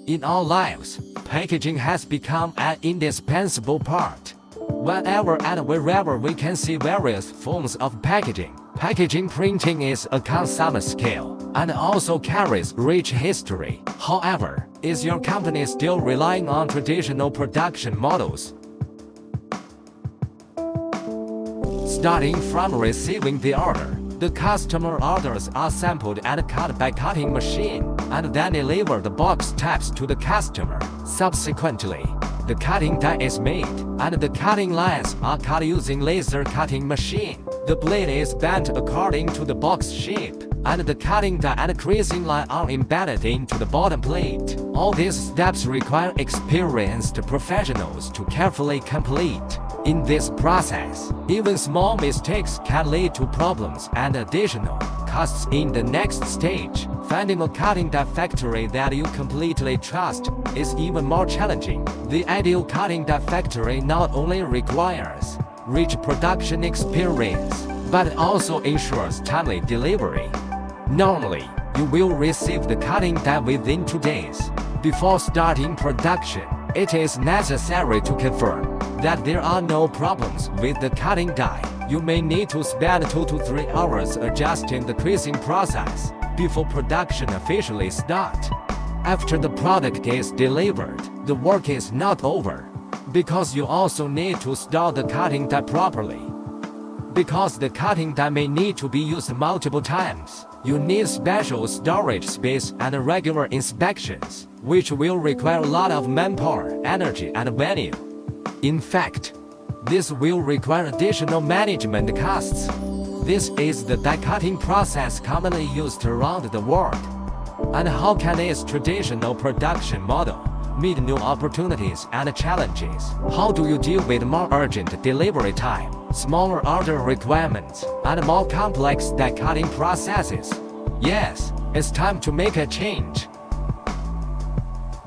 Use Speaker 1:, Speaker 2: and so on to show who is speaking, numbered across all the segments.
Speaker 1: In our lives, packaging has become an indispensable part. Whenever and wherever we can see various forms of packaging. Packaging printing is a consumer skill and also carries rich history. However, is your company still relying on traditional production models? Starting from receiving the order, the customer orders are sampled and cut by cutting machine, and then delivered box types to the customer. Subsequently, the cutting die is made, and the cutting lines are cut using laser cutting machine. The blade is bent according to the box shape, and the cutting die and creasing line are embedded into the bottom plate. All these steps require experienced professionals to carefully complete. In this process, even small mistakes can lead to problems and additional costs in the next stage. Finding a cutting die factory that you completely trust is even more challenging. The ideal cutting die factory not only requires rich production experience, but also ensures timely delivery. Normally, you will receive the cutting die within 2 days. Before starting production, it is necessary to confirm that there are no problems with the cutting die. You may need to spend 2 to 3 hours adjusting the creasing process before production officially starts. After the product is delivered, the work is not over, because you also need to store the cutting die properly. Because the cutting die may need to be used multiple times, you need special storage space and regular inspections, which will require a lot of manpower, energy, and venue. In fact, this will require additional management costs. This is the die cutting process commonly used around the world. And how can its traditional production model meet new opportunities and challenges? How do you deal with more urgent delivery time, smaller order requirements, and more complex die cutting processes? Yes, it's time to make a change.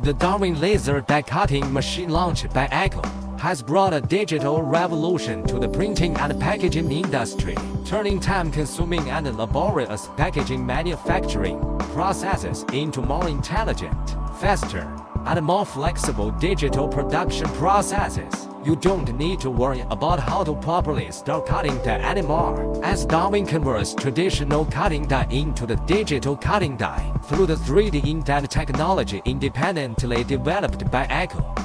Speaker 1: The Darwin Laser die cutting machine launched by IECHO has brought a digital revolution to the printing and packaging industry, turning time-consuming and laborious packaging manufacturing processes into more intelligent, faster, and more flexible digital production processes. You don't need to worry about how to properly store cutting die anymore, as Darwin converts traditional cutting die into the digital cutting die through the 3D indent technology independently developed by IECHO.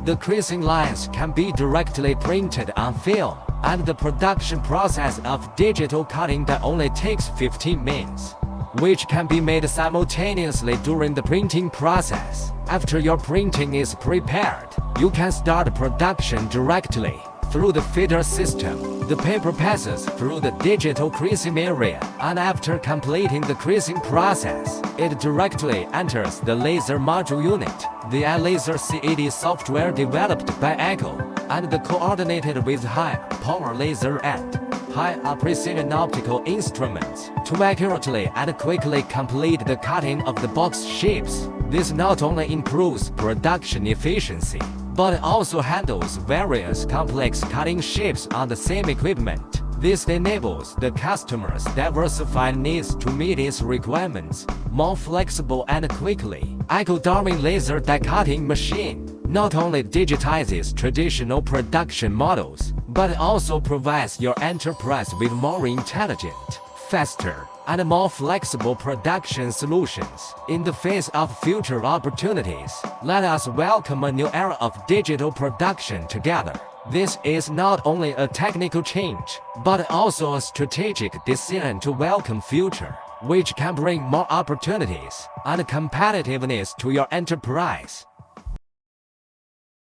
Speaker 1: The creasing lines can be directly printed on film, and the production process of digital cutting die only takes 15 minutes, which can be made simultaneously during the printing process. After your printing is prepared, you can start production directly through the feeder system. The paper passes through the digital creasing area, and after completing the creasing process, it directly enters the laser module unit. The iLaser CAD software developed by IECHO and coordinated with high-power laser and high-precision optical instruments to accurately and quickly complete the cutting of the box shapes. This not only improves production efficiency, but also handles various complex cutting shapes on the same equipment. This enables the customer's diversified needs to meet its requirements more flexible and quickly. IECHO Darwin Laser die cutting machine not only digitizes traditional production models, but also provides your enterprise with more intelligent, faster, and more flexible production solutions. In the face of future opportunities, let us welcome a new era of digital production together. This is not only a technical change, but also a strategic decision to welcome future, which can bring more opportunities and competitiveness to your enterprise.